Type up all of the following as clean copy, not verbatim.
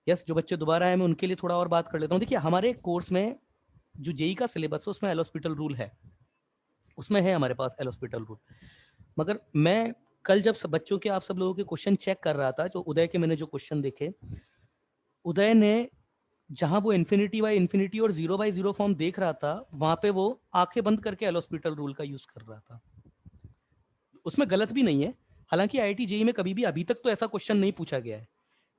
Yes, जो बच्चे दोबारा आए मैं उनके लिए थोड़ा और बात कर लेता हूँ। देखिए हमारे कोर्स में जो जेई का सिलेबस है उसमें एल हॉस्पिटल रूल है, उसमें है हमारे पास एल हॉस्पिटल रूल। मगर मैं कल जब सब बच्चों के, आप सब लोगों के क्वेश्चन चेक कर रहा था, जो उदय के मैंने जो क्वेश्चन देखे, उदय ने जहां वो इन्फिनिटी बाय इन्फिनिटी और 0/0 फॉर्म देख रहा था, वहां पे वो आंखें बंद करके एल हॉस्पिटल रूल का यूज कर रहा था। उसमें गलत भी नहीं है। हालांकि आईआईटी जेई में कभी भी अभी तक तो ऐसा क्वेश्चन नहीं पूछा गया है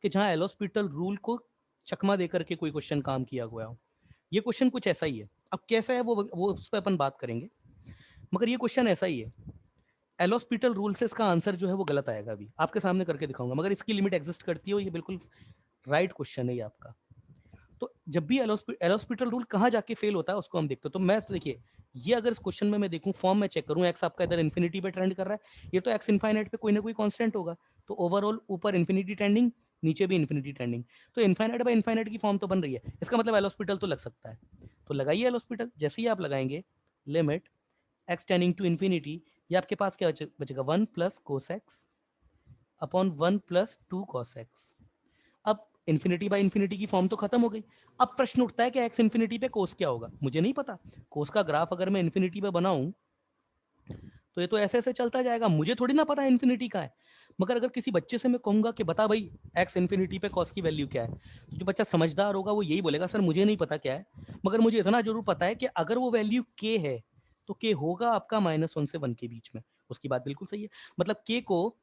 कि जहां एल हॉस्पिटल रूल को चकमा देकर के कोई क्वेश्चन काम किया हुआ हो। ये क्वेश्चन कुछ ऐसा ही है। अब कैसा है वो उस पर अपन बात करेंगे, मगर ये क्वेश्चन ऐसा ही है। एल हॉस्पिटल रूल से इसका आंसर जो है वो गलत आएगा, अभी आपके सामने करके दिखाऊंगा, मगर इसकी लिमिट एग्जिस्ट करती है, ये बिल्कुल राइट क्वेश्चन है ये आपका। तो जब भी एल हॉस्पिटल रूल कहाँ जाके फेल होता है उसको हम देखते हैं। तो मैं देखिए, ये अगर इस क्वेश्चन में मैं देखूं, फॉर्म में चेक करूं, एक्स आपका इधर इन्फिनिटी पे ट्रेंड कर रहा है, ये तो एक्स इनफाइनाइट पे कोई ना कोई कांस्टेंट होगा। तो ओवरऑल ऊपर इन्फिनिटी ट्रेंडिंग, नीचे भी इन्फिनिटी ट्रेंडिंग, तो इनफाइनाइट बाय इनफाइनाइट की फॉर्म तो बन रही है, इसका मतलब एल हॉस्पिटल तो लग सकता है। तो लगाइए एल हॉस्पिटल। जैसे ही आप लगाएंगे limit x tending to infinity, ये आपके पास क्या बचेगा, 1 plus cos x upon 1 plus 2 cos x. अब इन्फिनिटी बाय इन्फिनिटी की फॉर्म तो खत्म हो गई। अब प्रश्न उठता है कि एक्स इन्फिनिटी पे कोस क्या होगा, मुझे नहीं पता। कोस का ग्राफ अगर मैं इन्फिनिटी पे बनाऊं तो ये तो ऐसे ऐसे चलता जाएगा, मुझे थोड़ी ना पता है इन्फिनिटी का है। मगर अगर किसी बच्चे से मैं कहूंगा कि बता भाई एक्स इन्फिनिटी पे कॉस की वैल्यू क्या है, तो जो बच्चा समझदार होगा वो यही बोलेगा, सर मुझे नहीं पता क्या है, मगर मुझे इतना जरूर पता है कि अगर वो वैल्यू के है तो के होगा आपका -1 से 1 के बीच में। उसकी बात बिल्कुल सही है। मतलब के को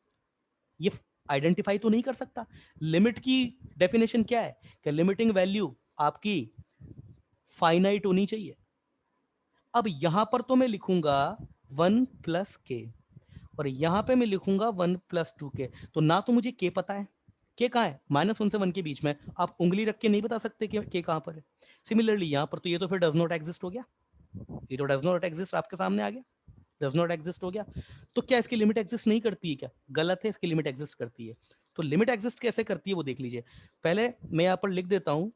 ये आइडेंटिफाई तो नहीं कर सकता। लिमिट की डेफिनेशन क्या है कि लिमिटिंग वैल्यू आपकी फाइनाइट होनी चाहिए। अब यहां पर तो मैं लिखूंगा 1 प्लस के, और यहां पे मैं लिखूंगा 1 प्लस 2 के। तो ना तो मुझे के पता है, के कहाँ है, -1 से 1 के बीच में, आप उंगली रख के नहीं बता सकते कि के कहां पर है। सिमिलरली यहां पर तो ये तो फिर डज नॉट एग्जिस्ट हो गया, ये तो डज नॉट एग्जिस्ट आपके सामने आ गया, डज नॉट एग्जिस्ट हो गया। तो क्या इसकी लिमिट एग्जिस्ट नहीं करती है क्या, गलत है, इसकी लिमिट एग्जिस्ट करती है। तो लिमिट एग्जिस्ट कैसे करती है वो देख लीजिए। पहले मैं यहां पर लिख देता हूं,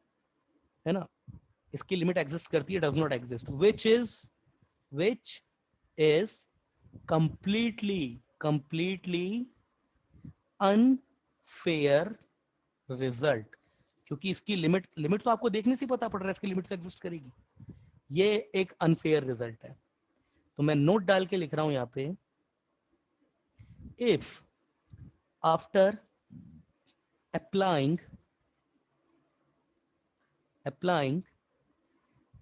है ना, इसकी लिमिट एग्जिस्ट करती है, does not exist, which is completely unfair result. क्योंकि इसकी लिमिट लिमिट तो आपको देखने से पता पड़ रहा है इसकी लिमिट तो एग्जिस्ट करेगी, ये एक अनफेयर रिजल्ट है। तो मैं नोट डाल के लिख रहा हूं यहां पे, if after applying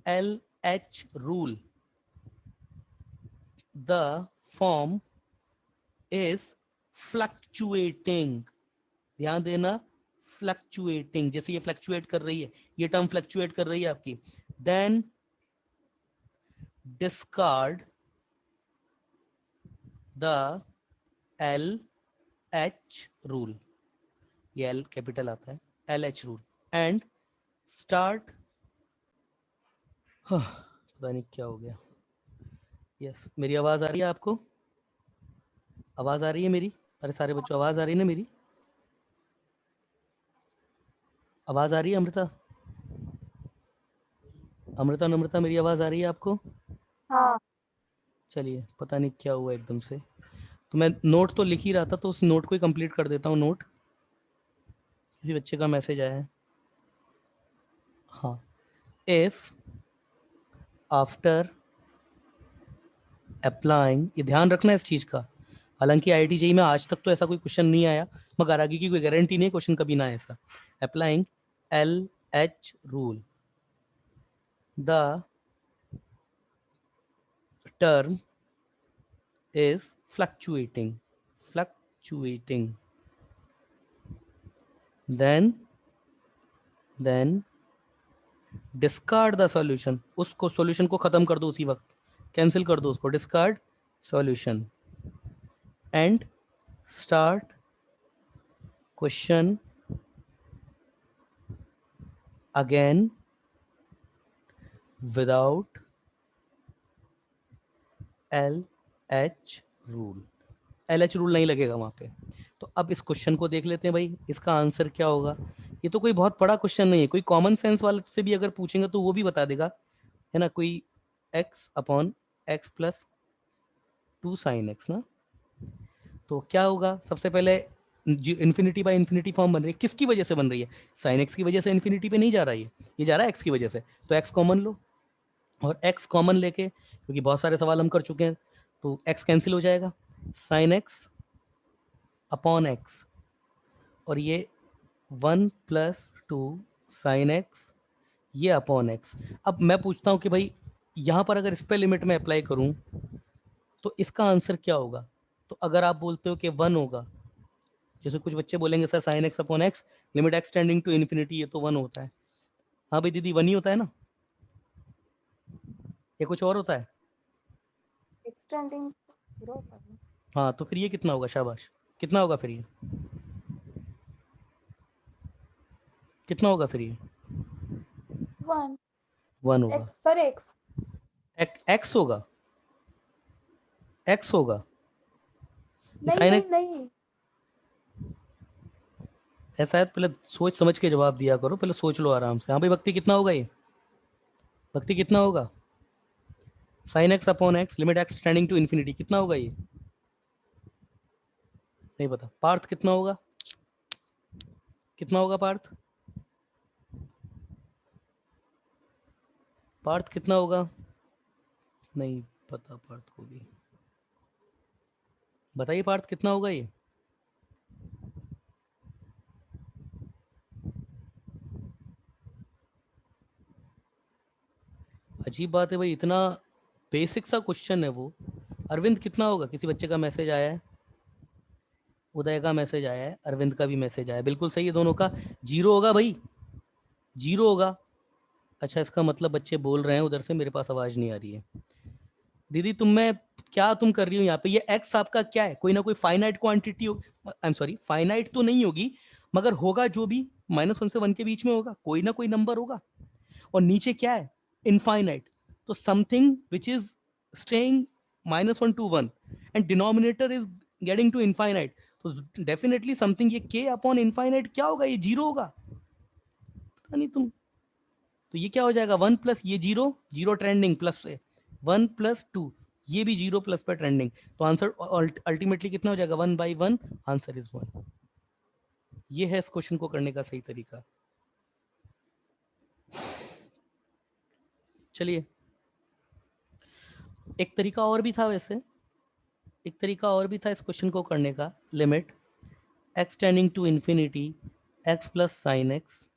LH rule the form is fluctuating। ध्यान देना, फ्लक्चुएटिंग, जैसे ये फ्लक्चुएट कर रही है, ये टर्म फ्लक्चुएट कर रही है आपकी, then discard the LH rule, ये L कैपिटल आता है, LH रूल, एंड स्टार्ट, पता नहीं क्या हो गया। यस, मेरी आवाज आ रही है आपको, आवाज आ रही है मेरी, अरे सारे बच्चों आवाज आ रही है ना मेरी, आवाज आ रही है अमृता, अमृता नम्रता मेरी आवाज आ रही है आपको? हाँ। चलिए, पता नहीं क्या हुआ एकदम से। तो मैं नोट तो लिख ही रहा था, तो उस नोट को ही कंप्लीट कर देता हूँ। नोट, किसी बच्चे का मैसेज आया है। हाँ, इफ आफ्टर अप्लाइंग, ये ध्यान रखना इस चीज का। हालांकि आईआईटी जेईई में आज तक तो ऐसा कोई क्वेश्चन नहीं आया, मगर आगे की कोई गारंटी नहीं, क्वेश्चन कभी ना आए ऐसा। Applying LH rule the term is fluctuating, then discard the solution, उसको सॉल्यूशन को खत्म कर दो उसी वक्त, कैंसिल कर दो उसको, discard solution and start question again without LH rule. LH rule नहीं लगेगा वहां पे। तो अब इस क्वेश्चन को देख लेते हैं भाई, इसका आंसर क्या होगा। ये तो कोई बहुत बड़ा क्वेश्चन नहीं है, कोई कॉमन सेंस वाले से भी अगर पूछेंगे तो वो भी बता देगा, है ना। कोई x upon x plus 2 sine x ना, तो क्या होगा, सबसे पहले इन्फिनिटी बाय इन्फिनिटी फॉर्म बन रही है, किसकी वजह से बन रही है? साइन एक्स की वजह से इन्फिनिटी पे नहीं जा रहा है, ये जा रहा है एक्स की वजह से। तो एक्स कॉमन लो, और एक्स कॉमन लेके, क्योंकि बहुत सारे सवाल हम कर चुके हैं, तो एक्स कैंसिल हो जाएगा, साइन एक्स अपॉन एक्स, और ये 1+2 साइन एक्स, ये अपॉन एक्स। अब मैं पूछता हूँ कि भाई यहाँ पर अगर इस पे लिमिट में अप्लाई करूँ तो इसका आंसर क्या होगा? तो अगर आप बोलते हो कि 1 होगा, जैसे कुछ बच्चे बोलेंगे sir sine x upon x limit x tending to infinity, ये तो 1 होता है। हाँ भाई दीदी 1 ही होता है ना, ये कुछ और होता है? एक्सटेंडिंग 0 होता है। हाँ तो फिर ये कितना होगा? शाबाश, कितना होगा फिर ये? कितना होगा फिर ये? 1 1 होगा। एक्स सर एक्स एक्स होगा, एक्स होगा। नहीं साइन नहीं एक्स नहीं ऐसा है, पहले सोच समझ के जवाब दिया करो, पहले सोच लो आराम से। हाँ भाई भक्ति कितना होगा ये? भक्ति कितना होगा? Sine x upon x limit x tending to infinity, कितना होगा ये? नहीं पता। पार्थ कितना होगा? कितना होगा पार्थ? पार्थ कितना होगा? नहीं पता पार्थ को भी। बताइए पार्थ कितना होगा ये? अजीब बात है भाई, इतना बेसिक सा क्वेश्चन है वो। अरविंद कितना होगा? किसी बच्चे का मैसेज आया है, उदय का मैसेज आया है, अरविंद का भी मैसेज आया है, बिल्कुल सही है दोनों का। 0 होगा भाई, 0 होगा। अच्छा इसका मतलब बच्चे बोल रहे हैं उधर से, मेरे पास आवाज नहीं आ रही है। दीदी तुम में क्या तुम कर रही हो यहाँ पे? ये एक्स आपका क्या है? कोई ना कोई फाइनाइट क्वांटिटी हो, आई एम सॉरी फाइनाइट तो नहीं होगी, मगर होगा जो भी -1 से 1 के बीच में होगा, कोई ना कोई नंबर होगा। और नीचे क्या है? इनफाइनाइट। तो something which is staying -1 to 1 and denominator is getting to infinite, तो डेफिनेटली समथिंग, ये के अपॉन इनफाइनाइट क्या होगा? ये 0 होगा। पता नहीं तुम। तो ये क्या हो जाएगा? 1 प्लस ये 0, 0 ट्रेंडिंग, प्लस से 1+2, ये भी 0 प्लस पर ट्रेंडिंग। तो आंसर अल्टीमेटली कितना हो जाएगा? 1/1, आंसर इज 1। ये है इस क्वेश्चन को करने का सही तरीका। चलिए एक तरीका और भी था वैसे, एक तरीका और भी था इस क्वेश्चन को करने का। Limit x tending to infinity x plus sine x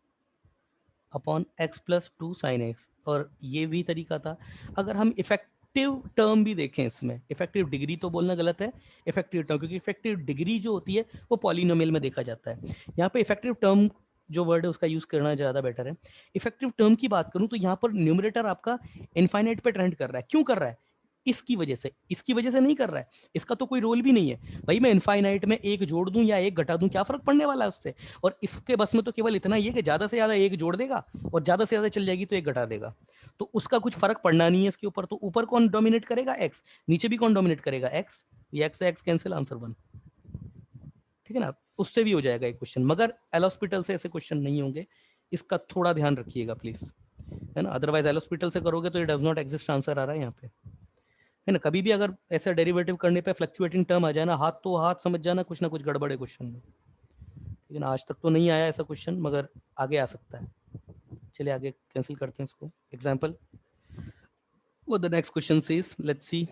upon x plus 2 sine x, और ये भी तरीका था। अगर हम इफेक्टिव टर्म भी देखें इसमें, इफेक्टिव डिग्री तो बोलना गलत है, इफेक्टिव टर्म, क्योंकि इफेक्टिव डिग्री जो होती है वो पॉलिनोमियल में देखा जाता है। यहाँ पे इफेक्टिव टर्म जो वर्ड है उसका यूज करना ज़्यादा बेटर है। इफेक्टिव टर्म की बात करूं तो यहाँ पर न्यूमरेटर आपका इनफाइनाइट पे ट्रेंड कर रहा है। क्यों कर रहा है? इसकी वजह से, इसकी वजह से नहीं कर रहा है, इसका तो कोई रोल भी नहीं है भाई। मैं इनफाइनाइट में एक जोड़ दूं या एक घटा दूं, क्या फर्क पड़ने वाला है उससे? और इसके बस में तो केवल इतना ही है कि ज्यादा से ज्यादा एक जोड़ देगा, और ज्यादा से ज्यादा चल जाएगी तो एक घटा देगा, तो उसका कुछ फर्क पड़ना नहीं है इसके ऊपर। तो ऊपर कौन डोमिनेट करेगा? एक्स। नीचे भी कौन डोमिनेट करेगा? एक्स। ये एक्स से एक्स कैंसिल, आंसर 1। ठीक है ना? उससे भी हो जाएगा एक क्वेश्चन, मगर एल हॉस्पिटल से ऐसे क्वेश्चन नहीं होंगे, इसका थोड़ा ध्यान रखिएगा प्लीज, है ना? अदरवाइज एल हॉस्पिटल से करोगे तो ये डज नॉट एग्जिस्ट आंसर आ रहा है यहाँ पे, है ना? कभी भी अगर ऐसा डेरिवेटिव करने पे फ्लक्चुएटिंग टर्म आ जाए ना, हाथ तो हाथ समझ जाना, कुछ ना कुछ गड़बड़ है क्वेश्चन में। लेकिन आज तक तो नहीं आया ऐसा क्वेश्चन, मगर आगे आ सकता है। चलिए आगे कैंसिल करते हैं इसको। एग्जाम्पल, वो the next question says, let's see.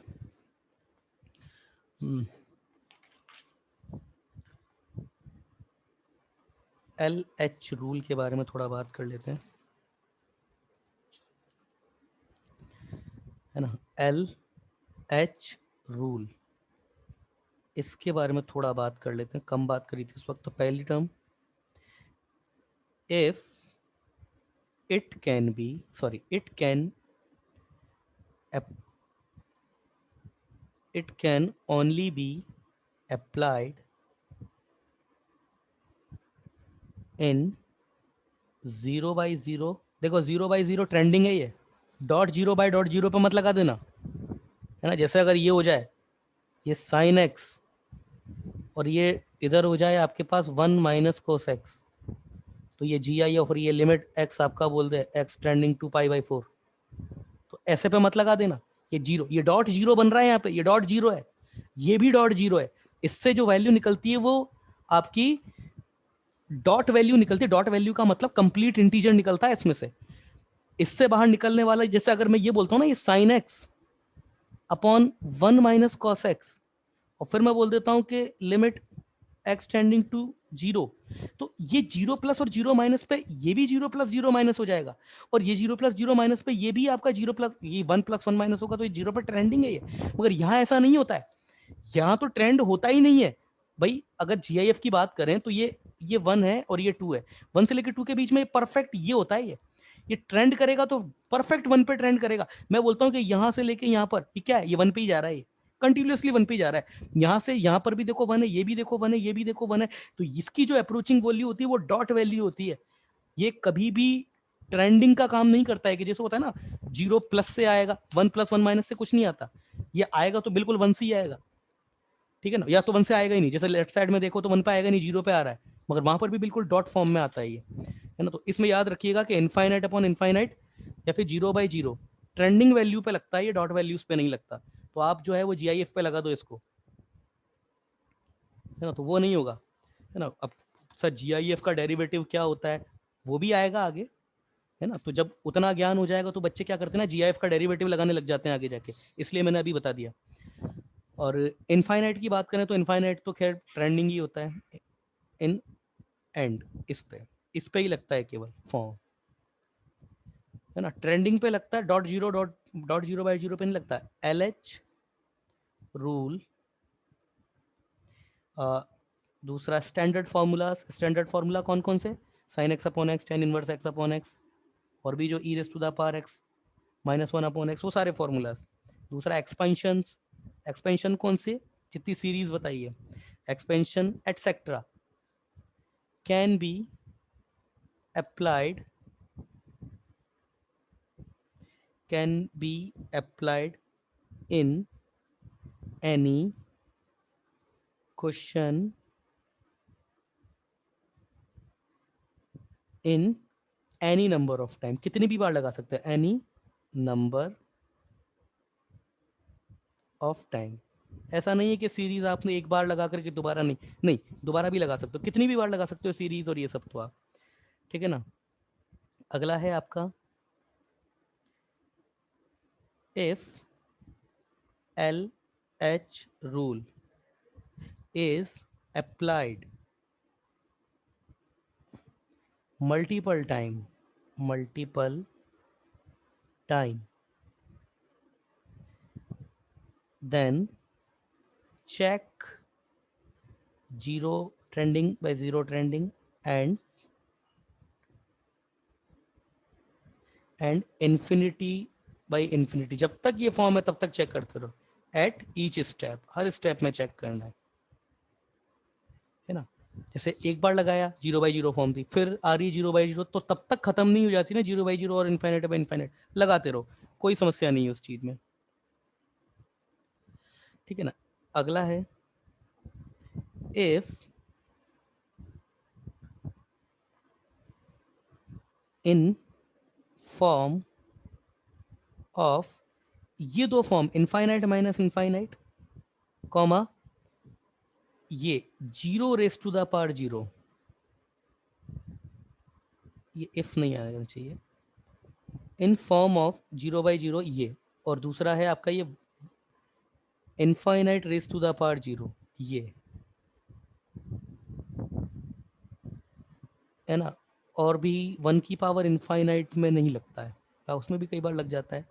L H rule के बारे में थोड़ा बात कर लेते हैं, है ना? एल एच रूल, इसके बारे में थोड़ा बात कर लेते हैं, कम बात करी थी उस वक्त। तो पहली term, if it can be, sorry it can, it can only be applied in 0/0। देखो 0/0 ट्रेंडिंग है, ये डॉट 0/0 पे मत लगा देना, है ना? जैसे अगर ये हो जाए, ये साइन एक्स, और ये इधर हो जाए आपके पास 1 माइनस कोस एक्स, तो ये जी आई, और ये लिमिट एक्स आपका बोल दे एक्स ट्रेंडिंग 2π/4, तो ऐसे पे मत लगा देना। ये 0, ये डॉट 0 बन रहा है यहाँ पे, ये डॉट 0 है, ये भी डॉट 0 है। इससे जो वैल्यू निकलती है वो आपकी डॉट वैल्यू निकलती है। डॉट वैल्यू का मतलब कंप्लीट इंटीजर निकलता है इसमें से। इससे बाहर निकलने वाला, जैसे अगर मैं ये बोलता हूँ ना, ये sine x upon 1 minus cos x, और फिर मैं बोल देता हूं कि लिमिट एक्स टेंडिंग टू 0, तो ये 0 प्लस और 0 माइनस पे ये भी 0 प्लस 0 माइनस हो जाएगा, और ये 0 प्लस 0 माइनस पे ये भी आपका 0 प्लस, ये 1 प्लस 1 माइनस होगा, तो ये 0 पर ट्रेंडिंग है ये। मगर यहां ऐसा नहीं होता है, यहां तो ट्रेंड होता ही नहीं है भाई। अगर जीआईएफ की बात करें तो ये 1 है और ये 2 है, 1 से लेकर 2 के बीच में परफेक्ट ये होता है। ये ट्रेंड करेगा तो परफेक्ट 1 पे ट्रेंड करेगा। मैं बोलता हूं कि यहां से लेके यहां पर ये क्या है, ये 1 पे ही जा रहा है, ये कंटिन्यूअसली 1 पे जा रहा है। यहां से यहां पर भी देखो 1 है, ये भी देखो 1 है, ये भी देखो 1 है, तो इसकी जो अप्रोचिंग वैल्यू होती है वो डॉट वैल्यू होती है। ये कभी भी ट्रेंडिंग का काम नहीं करता है कि जैसे होता है ना 0 प्लस से आएगा, 1 प्लस 1 माइनस से कुछ नहीं आता, ये आएगा तो बिल्कुल 1 से ही आएगा, ठीक है ना। या तो 1 से आएगा ही नहीं, जैसे लेफ्ट साइड में देखो तो 1 पे आएगा नहीं, 0 पे आ रहा है, मगर वहां पर भी बिल्कुल डॉट फॉर्म में आता है ये, है ना। तो इसमें याद रखिएगा कि इनफाइनाइट अपॉन इनफाइनाइट या फिर 0/0 ट्रेंडिंग वैल्यू पे लगता है, ये डॉट वैल्यूज पे नहीं लगता। तो आप जो है वो जीआईएफ पे लगा दो इसको, है ना, तो वो नहीं होगा, है ना। अब सर जीआईएफ का डेरिवेटिव क्या होता है वो भी आएगा आगे, है ना। तो जब उतना ज्ञान हो जाएगा तो बच्चे क्या करते हैं ना, जीआईएफ का डेरिवेटिव लगाने लग जाते हैं आगे जाके, इसलिए मैंने अभी बता दिया। और इनफाइनाइट की बात करें तो इनफाइनाइट तो खैर ट्रेंडिंग ही होता है, इन एंड इस पे ही लगता है केवल फॉर्म, है ना। ट्रेंडिंग पे लगता है, डॉट 0/0 पे नहीं लगता। LH रूल, दूसरा स्टैंडर्ड फार्मूला कौन कौन से, sine x upon x, tan inverse x upon x, और भी जो e raise to the power x -1 upon x, वो सारे फॉर्मूलाज। दूसरा एक्सपेंशन कौन से, जितनी सीरीज बताइए, expansion etcetera can be applied in any question in any number of time, कितनी भी बार लगा सकते हैं, any number of time। ऐसा नहीं है कि सीरीज आपने एक बार लगा करके दोबारा नहीं दोबारा भी लगा सकते हो, कितनी भी बार लगा सकते हो सीरीज और ये सब, तो आप ठीक है ना। अगला है आपका if LH rule is applied multiple time then check 0 trending by 0 trending and infinity by infinity, जब तक ये फॉर्म है तब तक चेक करते रहो, at each step, her step में चेक करना है ना। जैसे एक बार लगाया 0/0 फॉर्म थी, फिर आ रही है 0/0, तो तब तक खत्म नहीं हो जाती ना 0/0 और इनफाइनाइट बाय इनफाइनाइट, लगाते रहो, कोई समस्या नहीं है उस चीज में, ठीक है ना। अगला है इफ इन फॉर्म ऑफ, ये दो form infinite minus infinite comma ये 0 रेस टू द पावर 0, ये इफ नहीं आना चाहिए, इन फॉर्म ऑफ 0/0 ये, और दूसरा है आपका ये infinite raise to the power 0, ये है ना। और भी 1 की पावर इनफाइनाइट में नहीं लगता है, उसमें भी कई बार लग जाता है।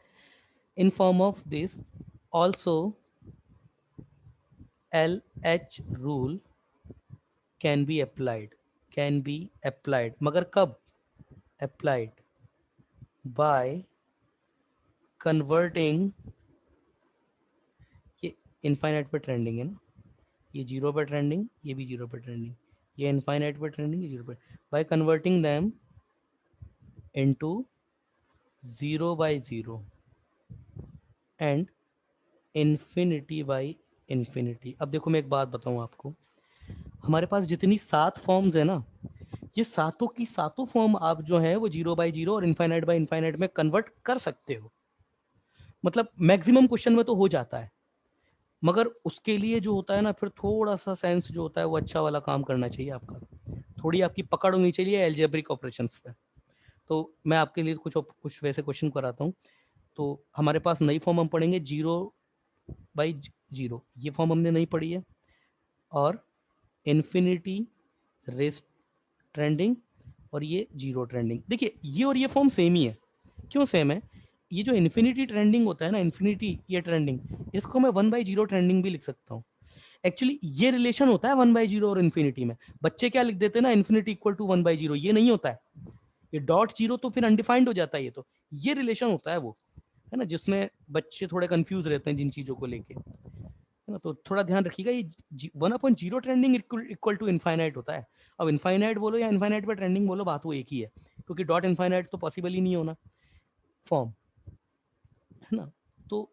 In form of this also LH rule can be applied, मगर कब अप्लाइड, बाय कन्वर्टिंग, ये इनफाइनाइट पे ट्रेंडिंग है ना, ये 0 पे ट्रेंडिंग, ये भी 0 पे ट्रेंडिंग, ये इनफाइनाइट पे ट्रेंडिंग, ये 0 पे, by converting them into 0/0 and infinity by infinity. अब देखो मैं एक बात बताऊं आपको, हमारे पास जितनी 7 फॉर्म्स है ना, ये सातों की सातों फॉर्म आप जो है वो 0/0 और इनफाइनाइट बाय इनफाइनाइट में कन्वर्ट कर सकते हो, मतलब मैक्सिमम क्वेश्चन में तो हो जाता है, मगर उसके लिए जो होता है ना, फिर थोड़ा सा सेंस जो होता है वो अच्छा वाला काम करना चाहिए आपका, थोड़ी आपकी पकड़ होनी चाहिए एल्जेब्रिक ऑपरेशंस पे। तो मैं आपके लिए कुछ वैसे क्वेश्चन कराता हूँ। तो हमारे पास नई फॉर्म हम पढ़ेंगे 0/0, ये फॉर्म हमने नहीं पढ़ी है, और इन्फिनिटी रेस ट्रेंडिंग, और ये जीरो ट्रेंडिंग। देखिए ये और ये फॉर्म सेम ही है। क्यों सेम है? ये जो इन्फिनिटी ट्रेंडिंग होता है ना, इन्फिनिटी ये ट्रेंडिंग, इसको मैं 1/0 ट्रेंडिंग भी लिख सकता हूँ। एक्चुअली ये रिलेशन होता है 1/0 और इन्फिनिटी में। बच्चे क्या लिख देते हैं ना, इन्फिनिटी इक्वल टू 1/0, ये नहीं होता है। ये डॉट जीरो तो फिर अनडिफाइंड हो जाता है। ये रिलेशन होता है वो, है ना, जिसमें बच्चे थोड़े कंफ्यूज रहते हैं जिन चीजों को लेके, है ना। तो थोड़ा ध्यान रखिएगा, ये 1/0 ट्रेंडिंग इक्वल टू इनफाइनाइट होता है। अब इनफाइनाइट बोलो या इनफाइनाइट पे ट्रेंडिंग बोलो, बात वो एक ही है, क्योंकि डॉट इनफाइनाइट तो पॉसिबल ही नहीं होना फॉर्म, है ना। तो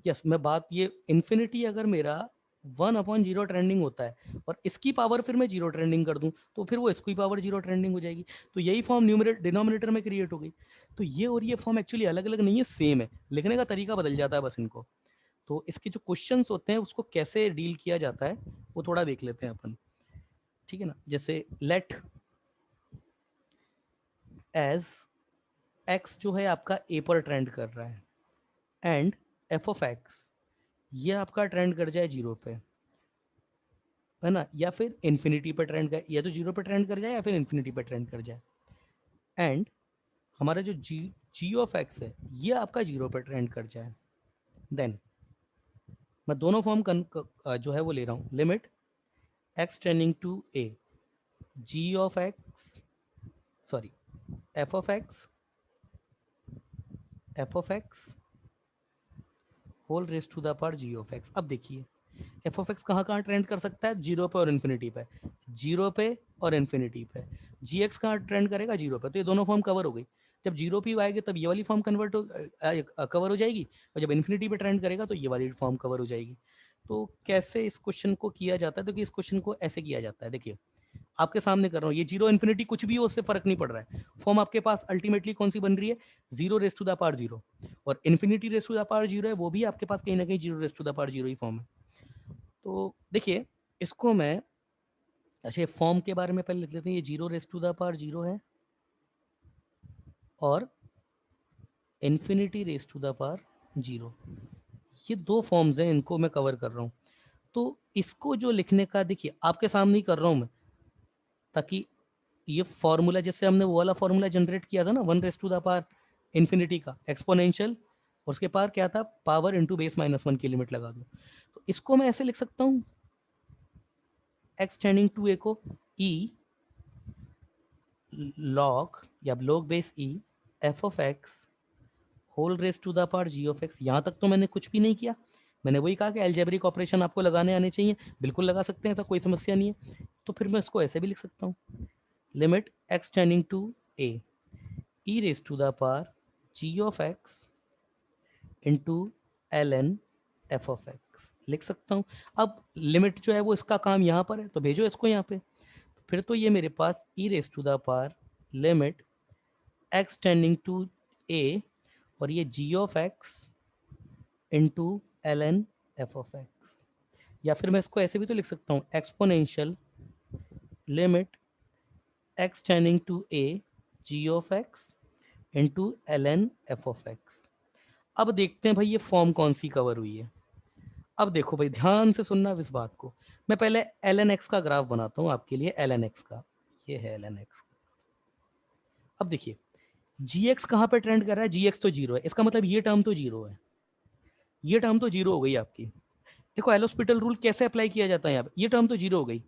यस, मैं बात ये इन्फिनिटी अगर मेरा 1/0 ट्रेंडिंग होता है और इसकी पावर फिर मैं जीरो ट्रेंडिंग कर दूं, तो फिर वो इसकी पावर जीरो ट्रेंडिंग हो जाएगी। तो यही फॉर्म न्यूमरेटर डिनोमिनेटर में क्रिएट हो गई। तो ये और ये फॉर्म एक्चुअली अलग अलग नहीं है, सेम है, लिखने का तरीका बदल जाता है बस इनको। तो इसके जो क्वेश्चंस होते हैं उसको कैसे डील किया जाता है वो थोड़ा देख लेते हैं अपन, ठीक है ना। जैसे लेट एज एक्स जो है आपका ए पर ट्रेंड कर रहा है, एंड एफ ऑफ एक्स ये आपका ट्रेंड कर जाए जीरो पे, है ना, या फिर इन्फिनिटी पे ट्रेंड कर, या तो जीरो पे ट्रेंड कर जाए या फिर इन्फिनिटी पे ट्रेंड कर जाए, एंड हमारा जो जी ऑफ एक्स है ये आपका जीरो पे ट्रेंड कर जाए। देन मैं दोनों फॉर्म जो है वो ले रहा हूँ, limit x tending to a, g of x, sorry, f of x, whole raise to the power g of x. अब देखिए एफ ऑफ एक्स कहाँ कहाँ ट्रेंड कर सकता है, जीरो पे और इन्फिनिटी पे, जीरो पे और इन्फिनिटी पे। जी एक्स कहाँ ट्रेंड करेगा, जीरो पे। तो ये दोनों फॉर्म कवर हो गई। जब जीरो पे आएगी तब ये वाली फॉर्म कवर हो जाएगी, और जब इन्फिनिटी पे ट्रेंड करेगा तो ये वाली फॉर्म कवर हो जाएगी। तो कैसे इस क्वेश्चन को किया जाता है, तो कि इस क्वेश्चन को ऐसे किया जाता है, देखिए आपके सामने कर रहा हूँ, ये जीरो इन्फिनिटी कुछ भी हो उससे फर्क नहीं पड़ रहा है। फॉर्म आपके पास अल्टीमेटली कौन सी बन रही है, zero raise to the power zero, और infinity raise to the power zero है, वो भी आपके पास कहीं ना कहीं zero raise to the power zero ही फॉर्म है। तो देखिए इसको मैं, अच्छा फॉर्म के बारे में पहले लिख लेते हैं, ये zero raise to the power zero है और infinity raise to the power zero, ये दो फॉर्म्स हैं, इनको मैं कवर कर रहा हूँ। तो इसको जो लिखने का, देखिए आपके सामने ही कर रहा हूँ मैं, ताकि ये फॉर्मूला जैसे हमने वो वाला फॉर्मूला जनरेट किया था ना, 1 raise to the power infinity का एक्सपोनेंशियल, और उसके पावर क्या था, पावर इंटू बेस -1 की लिमिट लगा दो। तो इसको मैं ऐसे लिख सकता हूँ, एक्स टेंडिंग टू ए को ई लॉग या log base e f of x whole raise to the power g of x. यहाँ तक तो मैंने कुछ भी नहीं किया, मैंने वही कहा कि एल्जेब्रिक ऑपरेशन आपको लगाने आने चाहिए, बिल्कुल लगा सकते हैं, ऐसा कोई समस्या नहीं है। तो फिर मैं इसको ऐसे भी लिख सकता हूँ, limit x tending to a e raise to the power g of x into l n f of x लिख सकता हूँ। अब लिमिट जो है वो इसका काम यहाँ पर है, तो भेजो इसको यहाँ पे। फिर तो ये मेरे पास e raise to the power limit x tending to a, और ये g of x into l n f of x, या फिर मैं इसको ऐसे भी तो लिख सकता हूँ, exponential limit x tending to a g of x into l n f of x. अब देखते हैं भाई ये फॉर्म कौन सी कवर हुई है। अब देखो भाई ध्यान से सुनना इस बात को, मैं पहले एल एन एक्स का ग्राफ बनाता हूँ आपके लिए, एल एन एक्स का, ये है एल एन एक्स का। अब देखिए जी एक्स कहाँ पे ट्रेंड कर रहा है, जी एक्स तो जीरो है, इसका मतलब ये टर्म तो जीरो है, ये टर्म तो जीरो हो गई आपकी। देखो एलोस्पिटल रूल कैसे अप्लाई किया जाता है यहाँ पे, ये टर्म तो जीरो हो गई।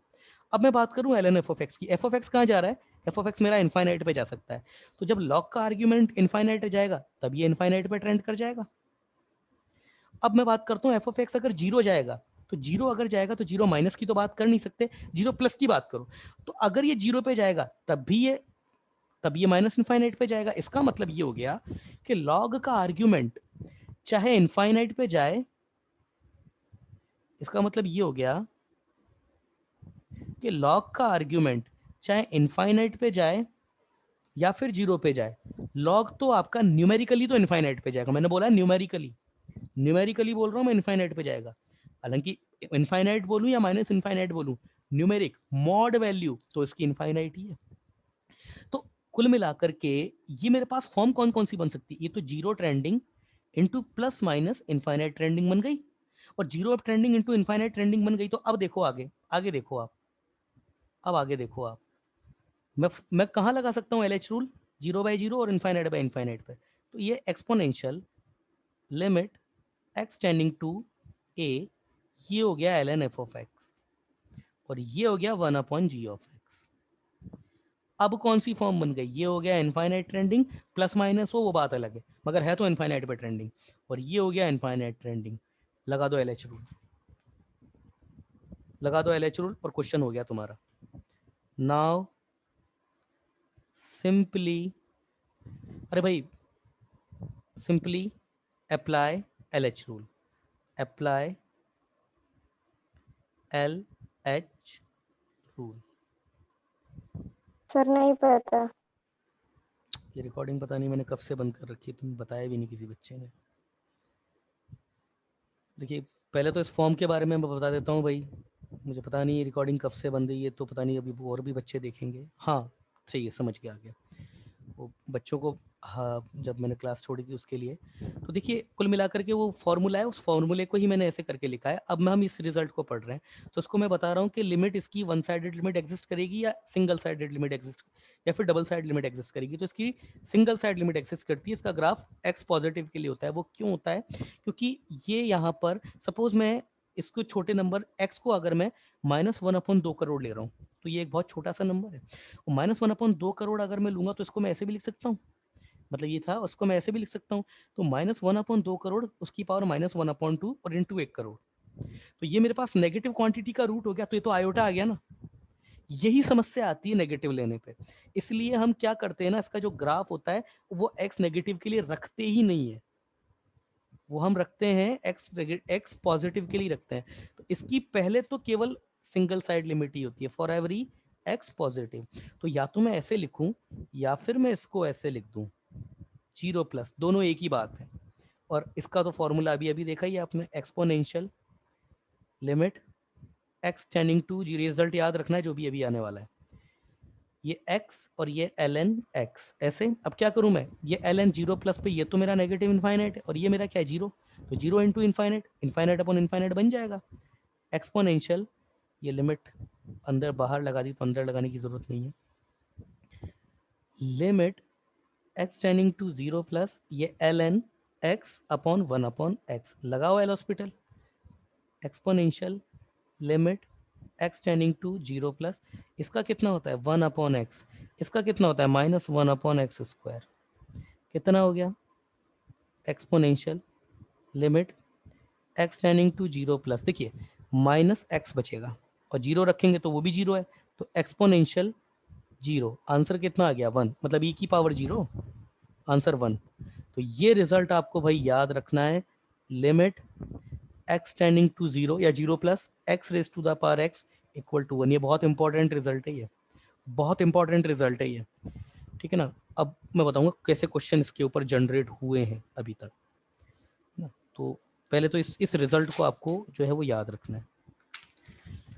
अब मैं बात करूँ l n f of x की, एफ ऑफ एक्स कहाँ जा रहा है, एफ ऑफ एक्स मेरा इन्फाइनाइट पे जा सकता है। तो जब लॉग का आर्ग्यूमेंट इन्फाइनाइट जाएगा तब ये इन्फाइनाइट पे ट्रेंड कर जाएगा। अब मैं बात करता हूँ एफ ऑफ एक्स अगर जीरो जाएगा, तो जीरो अगर जाएगा तो जीरो माइनस की तो बात कर नहीं सकते, जीरो प्लस की बात करो। तो अगर ये जीरो पे जाएगा तब ये माइनस इन्फाइनाइट पे जाएगा। इसका मतलब ये हो गया कि लॉग का आर्ग्यूमेंट चाहे इन्फाइनाइट पे जाए, इसका मतलब ये हो गया कि लॉग का आर्ग्यूमेंट चाहे इनफाइनाइट पे जाए या फिर जीरो पे जाए, लॉग तो आपका न्यूमेरिकली तो इनफाइनाइट पे जाएगा। मैंने बोला न्यूमेरिकली, न्यूमेरिकली बोल रहा हूं मैं, इनफाइनाइट पे जाएगा। हालांकि इनफाइनाइट बोलूं या माइनस इनफाइनाइट बोलूं, न्यूमेरिक मॉड वैल्यू तो इसकी इनफाइनाइट ही है। तो कुल मिलाकर के ये मेरे पास फॉर्म कौन कौन सी बन सकती है, ये तो zero trending into plus minus infinite trending बन गई, और zero up trending into infinite trending बन गई। तो अब देखो आगे, आगे देखो आप, अब आगे देखो आप, मैं कहाँ लगा सकता हूँ LH rule, zero by zero और इनफाइनाइट बाई इनफाइनाइट पे। तो ये exponential limit x tending to a, ये हो गया ln f ऑफ x, और ये हो गया 1/g ऑफ x। अब कौन सी फॉर्म बन गई, ये हो गया इनफाइनाइट ट्रेंडिंग, प्लस माइनस वो बात अलग है, मगर है तो इनफाइनाइट पे ट्रेंडिंग, और ये हो गया इनफाइनाइट ट्रेंडिंग। लगा दो LH रूल, लगा दो LH रूल, और क्वेश्चन हो गया तुम्हारा। नाउ सिंपली, अरे भाई simply apply LH rule, apply LH rule. Sir नहीं पता। ये रिकॉर्डिंग पता नहीं मैंने कब से बंद कर रखी है, तुम बताया भी नहीं किसी बच्चे ने। देखिए पहले तो इस फॉर्म के बारे में मैं बता देता हूँ भाई, मुझे पता नहीं ये रिकॉर्डिंग कब से बंद हुई है, तो पता नहीं अभी और भी बच्चे देखेंगे। हाँ सही है, समझ के आ गया वो बच्चों को। हाँ जब मैंने क्लास छोड़ी थी उसके लिए। तो देखिए कुल मिलाकर के वो फॉर्मूला है, उस फॉर्मूले को ही मैंने ऐसे करके लिखा है। अब हम इस रिजल्ट को पढ़ रहे हैं, तो उसको मैं बता रहा हूँ कि लिमिट इसकी वन साइडेड लिमिट एग्जिस्ट करेगी या सिंगल साइडेड लिमिट एग्जिस्ट, या फिर डबल साइड लिमिट एग्जिस्ट करेगी। तो इसकी सिंगल साइड लिमिट एग्जिस्ट करती है, इसका ग्राफ एक्स पॉजिटिव के लिए होता है। वो क्यों होता है, क्योंकि ये यहाँ पर सपोज मैं इसको छोटे नंबर x को अगर मैं -1/2 करोड़ ले रहा हूँ, तो ये एक बहुत छोटा सा नंबर है। -1/2 करोड़ अगर मैं लूंगा तो इसको मैं ऐसे भी लिख सकता हूँ, मतलब ये था, उसको मैं ऐसे भी लिख सकता हूँ। तो -1/2 करोड़ उसकी पावर -1/2 और इंटू 1 करोड़। तो ये मेरे पास नेगेटिव क्वांटिटी का रूट हो गया, तो ये तो आयोटा आ गया ना। यही समस्या आती है नेगेटिव लेने पे, इसलिए हम क्या करते हैं ना, इसका जो ग्राफ होता है वो एक्स नेगेटिव के लिए रखते ही नहीं है, वो हम रखते हैं एक्स पॉजिटिव के लिए रखते हैं। तो इसकी पहले तो केवल सिंगल साइड लिमिट ही होती है फॉर एवरी एक्स पॉजिटिव। तो या तो मैं ऐसे लिखूं या फिर मैं इसको ऐसे लिख दूं, जीरो प्लस, दोनों एक ही बात है। और इसका तो फॉर्मूला अभी अभी देखा ही आपने, exponential limit x tending to g, result याद रखना है जो भी अभी आने वाला है। ये x और ये ln x ऐसे। अब क्या करूं मैं, ये ln जीरो प्लस पे, ये तो मेरा नेगेटिव इनफाइनाइट है और ये मेरा क्या है जीरो, तो zero into infinite, infinite upon infinite बन जाएगा। एक्सपोनेंशियल, ये लिमिट अंदर बाहर लगा दी तो अंदर लगाने की जरूरत नहीं है, limit x tending to zero plus ये ln x अपॉन 1/x, लगाओ L Hospital. Exponential limit x tending to zero plus, इसका कितना होता है 1/x, इसका कितना होता है -1/x², कितना हो गया। Exponential limit x tending to zero plus, देखिए -x बचेगा और जीरो रखेंगे तो वो भी जीरो है, तो एक्सपोनेंशियल जीरो, आंसर कितना आ गया 1, मतलब e की पावर जीरो, आंसर 1। तो ये रिजल्ट आपको भाई याद रखना है, limit x tending to zero या zero plus x raise to the power x equal to 1। ये बहुत इंपॉर्टेंट रिजल्ट है, ये बहुत इंपॉर्टेंट रिजल्ट है ये, ठीक है ना। अब मैं बताऊंगा कैसे क्वेश्चन इसके ऊपर जनरेट हुए हैं अभी तक ना। तो पहले तो इस रिजल्ट को आपको जो है वो याद रखना है।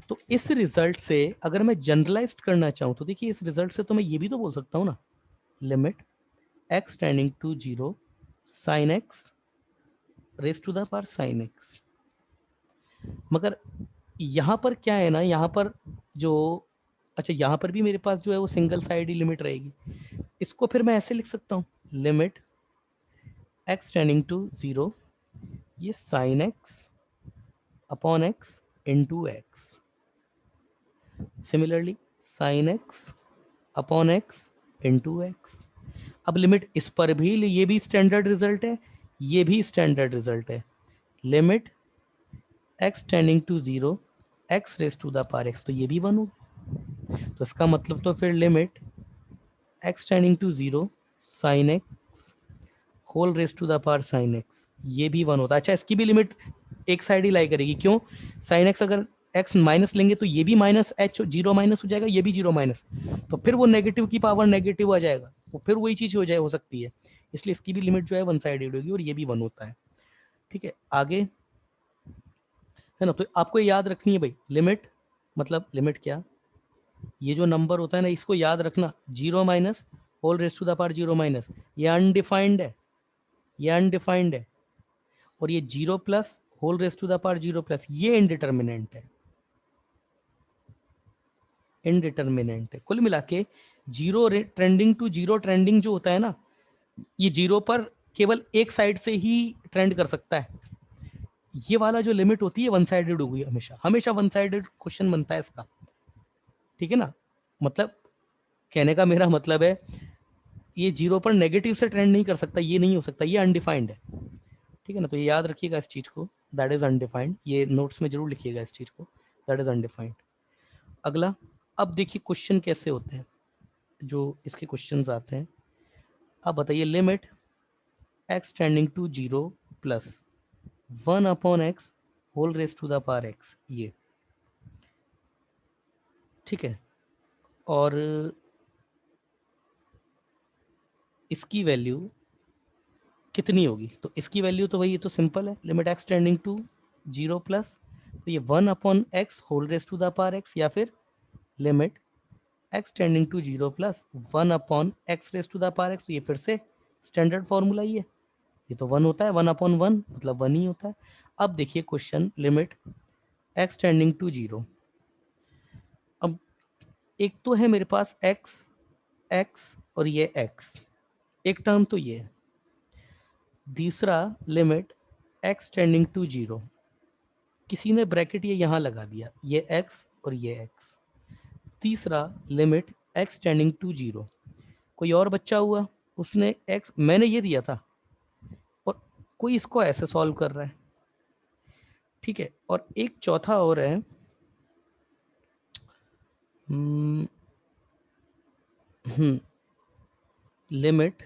तो इस रिजल्ट से अगर मैं जनरलाइज करना चाहूँ तो देखिए, इस रिजल्ट से तो मैं ये भी तो बोल सकता हूँ ना, limit x tending to zero sine x raise to the power sine x. मगर यहाँ पर क्या है ना, यहाँ पर जो, अच्छा यहाँ पर भी मेरे पास जो है वो सिंगल साइड ही लिमिट रहेगी। इसको फिर मैं ऐसे लिख सकता हूँ, limit x tending to zero, ये sine x upon x into x, similarly sine x upon x into x. अब लिमिट इस पर भी, ये भी स्टैंडर्ड रिजल्ट है, ये भी स्टैंडर्ड रिजल्ट है, limit x tending to zero x raise to the power x, तो ये भी 1 होगा। तो इसका मतलब तो फिर limit x tending to zero sine x whole raise to the power sine x, ये भी 1 होता है। अच्छा इसकी भी लिमिट एक साइड ही लाई करेगी, क्यों, साइन एक्स अगर एक्स माइनस लेंगे तो ये भी माइनस एच जीरो माइनस हो जाएगा, ये भी जीरो माइनस, तो फिर वो नेगेटिव की पावर नेगेटिव आ जाएगा, वो फिर वही चीज हो सकती है। इसलिए इसकी भी लिमिट जो है वन साइडेड होगी और ये भी 1 होता है, ठीक है। आगे है ना। तो आपको ये याद रखनी है भाई, लिमिट मतलब लिमिट क्या, ये जो नंबर होता है ना इसको याद रखना, 0 minus whole raise to the power 0 minus, ये अनडिफाइंड है, ये अनडिफाइंड है, और ये 0 plus whole raise to the power 0 plus ये इनडिटर्मिनेंट है, इनडिटर्मिनेंट है। कुल मिला के zero trending to zero trending जो होता है ना, ये जीरो पर केवल एक साइड से ही ट्रेंड कर सकता है। ये वाला जो लिमिट होती है वन साइडेड होगी, हमेशा हमेशा वन साइडेड क्वेश्चन बनता है इसका, ठीक है ना। मतलब कहने का मेरा मतलब है ये जीरो पर नेगेटिव से ट्रेंड नहीं कर सकता, ये नहीं हो सकता, ये अनडिफाइंड है, ठीक है ना। तो ये याद रखिएगा इस चीज को, दैट इज अनडिफाइंड, ये नोट्स में जरूर लिखिएगा इस चीज को, दैट इज अनडिफाइंड। अगला, अब देखिए क्वेश्चन कैसे होते हैं, जो इसके क्वेश्चंस आते हैं। अब बताइए limit x tending to 0 plus 1 upon x whole raise to the power x, ये ठीक है। और इसकी वैल्यू कितनी होगी, तो इसकी वैल्यू तो भाई ये तो सिंपल है, limit x tending to 0 plus, तो ये 1 upon x whole raise to the power x, या फिर limit x tending to 0 plus 1 upon x raise to the power x, तो ये फिर से स्टैंडर्ड फॉर्मूला ही है, ये तो 1 होता है, 1 अपॉन 1 मतलब 1 ही होता है। अब देखिए question, limit x tending to 0, अब एक तो है मेरे पास x और ये x, एक टर्म तो ये है। दूसरा लिमिट x टेंडिंग टू 0, किसी ने ब्रैकेट ये यहां लगा दिया, ये x और ये x। तीसरा लिमिट x टेंडिंग टू 0, कोई और बच्चा हुआ उसने x, मैंने ये दिया था और कोई इसको ऐसे सॉल्व कर रहा है, ठीक है। और एक चौथा और है, लिमिट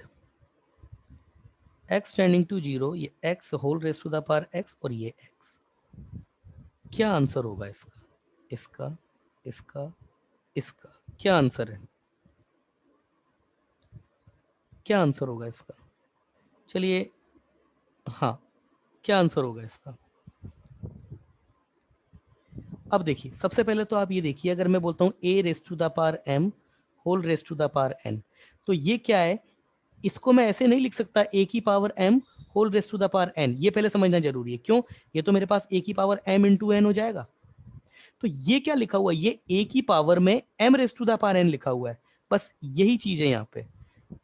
x टेंडिंग टू 0, ये x whole raise to the power x और ये x। क्या आंसर होगा इसका, इसका, इसका, इसका, क्या आंसर है, क्या आंसर होगा इसका, चलिए, हाँ, क्या आंसर होगा इसका। अब देखिए सबसे पहले तो आप ये देखिए, अगर मैं बोलता हूं a raise to the power m whole raise to the power n, तो ये क्या है, इसको मैं ऐसे नहीं लिख सकता a की power m whole raise to the power n, ये पहले समझना जरूरी है। क्यों, ये तो मेरे पास a की पावर m इंटू n हो जाएगा। तो ये क्या लिखा हुआ है, ये a की पावर में m raise to the power n लिखा हुआ है, बस यही चीज है यहाँ पे।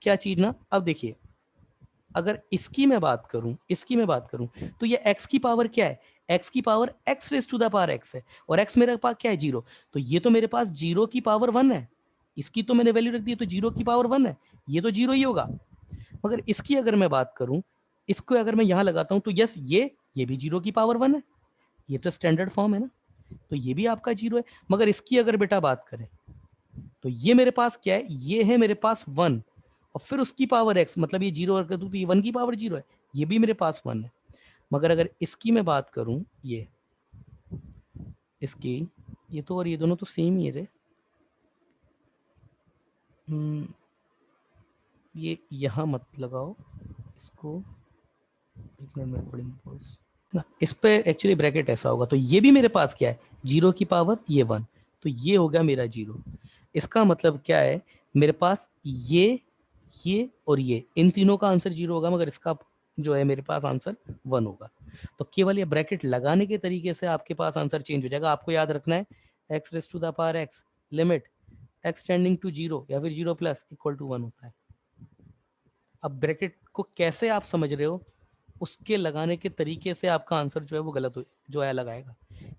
क्या चीज ना, अब देखिए अगर इसकी मैं बात करूं, इसकी मैं बात करूं, तो ये x की पावर क्या है, x की power x raise to the power x है, और x मेरे पास क्या है 0, तो ये तो मेरे पास 0 की पावर 1 है, इसकी तो मैंने वैल्यू रख दी, तो 0 की पावर 1 है, ये तो 0 ही होगा। मगर इसकी अगर मैं बात करूं, इसको अगर मैं यहां लगाता हूं, तो यस ये भी 0 की पावर 1 है, ये तो स्टैंडर्ड फॉर्म है ना, तो ये भी आपका 0 है। मगर इसकी अगर बेटा बात करें, तो ये मेरे पास क्या है, ये है मेरे पास 1, और फिर उसकी पावर x, मतलब ये 0 कर दूं तो ये 1 की पावर 0 है, ये भी मेरे पास 1 है। मगर अगर इसकी मैं बात करूं, ये इसकी, ये तो और ये दोनों तो सेम ही है रे, ये यहां मत लगाओ इसको, एक मिनट में पढ़ेंगे पॉज ना, इस पे एक्चुअली ब्रैकेट ऐसा होगा, तो ये भी मेरे पास क्या है 0 की पावर ये 1, तो ये हो गया मेरा 0। इसका मतलब क्या है, मेरे पास ये और ये, इन तीनों का आंसर 0 होगा, मगर इसका जो है मेरे पास आंसर 1 होगा। तो केवल ये ब्रैकेट लगाने के तरीके से आपके पास आंसर चेंज हो जाएगा। आपको याद रखना है x raise to the power x, limit x tending to 0 या फिर 0 प्लस इक्वल टू 1 होता है। अब ब्रैकेट को कैसे आप समझ रहे हो, उसके लगाने के तरीके से आपका आंसर जो है वो गलत हो, जो है लगाएगा।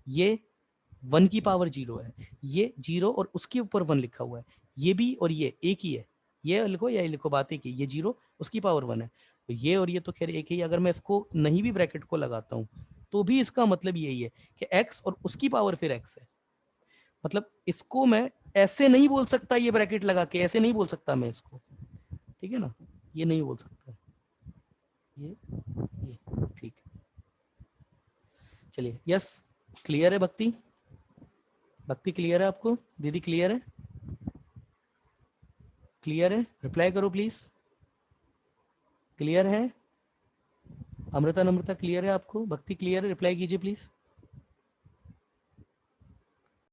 ये 1 की पावर 0 है, ये 0 और उसके ऊपर 1 लिखा हुआ है, ये भी और ये एक ही है, ये लिखो या ये लिखो, बात एक ही, ये 0 उसकी पावर 1 है, तो ये और ये तो खैर एक ही। अगर मैं इसको नहीं भी ब्रैकेट को लगाता हूँ, तो भी इसका मतलब यही है कि x और उसकी पावर फिर x है। मतलब इसको मैं ऐसे नहीं बोल सकता, ये ब्रैकेट लगा के ऐसे नहीं बोल सकता मैं इसको, ठीक है ना, ये नहीं बोल सकता, ये ठीक है। चलिए, यस, क्लियर है भक्ति, भक्ति क्लियर है आपको, दीदी क्लियर है, क्लियर है, रिप्लाई करो प्लीज, क्लियर है, अमृता नम्रता क्लियर है आपको, भक्ति क्लियर है, रिप्लाई कीजिए प्लीज।